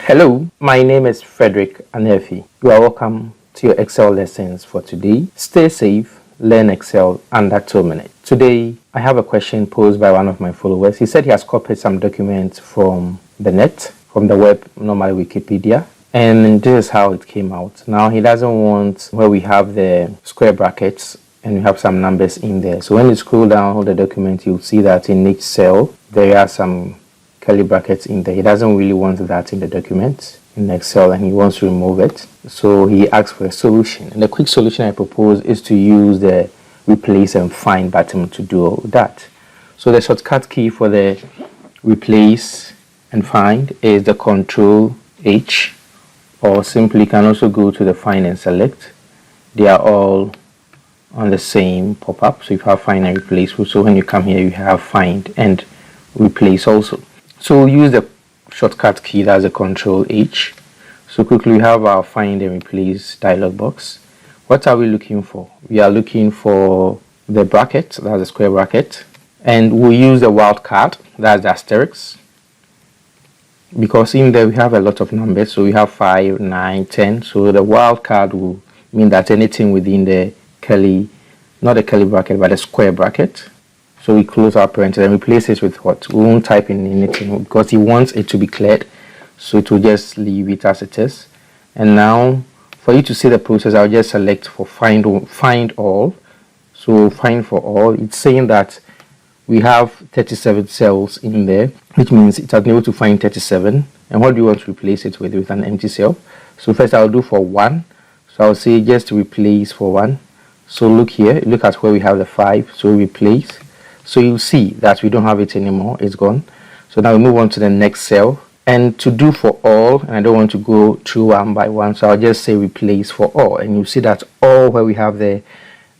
Hello, my name is Frederick Anefi. You are welcome to your Excel lessons for today. Stay safe, learn Excel under 2 minutes. Today, I have a question posed by one of my followers. He said he has copied some documents from the net, from the web, normally Wikipedia, and this is how it came out. Now, he doesn't want where we have the square brackets and we have some numbers in there. So when you scroll down the document, you'll see that in each cell, there are some curly brackets in there. He doesn't really want that in the document in Excel and he wants to remove it. So he asks for a solution. And the quick solution I propose is to use the replace and find button to do all that. So the shortcut key for the replace and find is the Control H, or simply you can also go to the find and select. They are all on the same pop-up. So you have find and replace. So when you come here, you have find and replace also. So we'll use the shortcut key, that's the Control H. So quickly we have our find and replace dialog box. What are we looking for? We are looking for the bracket, that's the square bracket, and we'll use the wildcard, that's the asterisk, because in there we have a lot of numbers. So we have 5, 9, 10. So the wildcard will mean that anything within the curly, not the curly bracket, but the square bracket. So we close our parentheses and replace it with what? We won't type in anything because he wants it to be cleared. So it will just leave it as it is. And now for you to see the process, I'll just select for find all. So find for all, it's saying that we have 37 cells in there, which means it has been able to find 37. And what do you want to replace it with? With an empty cell. So first I'll do for 1. So I'll say just replace for 1. So look here, look at where we have the 5. So replace. So you see that we don't have it anymore, it's gone. So now we move on to the next cell, and to do for all, and I don't want to go through one by one, so I'll just say replace for all, and you see that all where we have the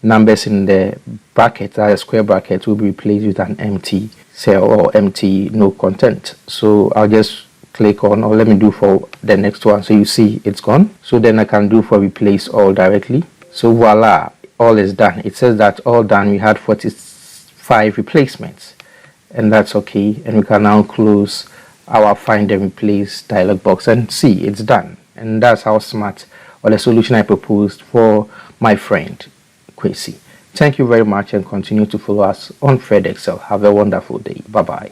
numbers in the bracket, that square bracket, will be replaced with an empty cell or empty no content. So I'll just click on, or let me do for the next one, so you see it's gone. So then I can do for replace all directly. So voila, all is done. It says that all done. We had 45 replacements, and that's okay, and we can now close our find and replace dialog box and see it's done. And that's how smart, or the solution I proposed for my friend Kwesi. Thank you very much, and continue to follow us on Fred Excel. Have a wonderful day. Bye bye.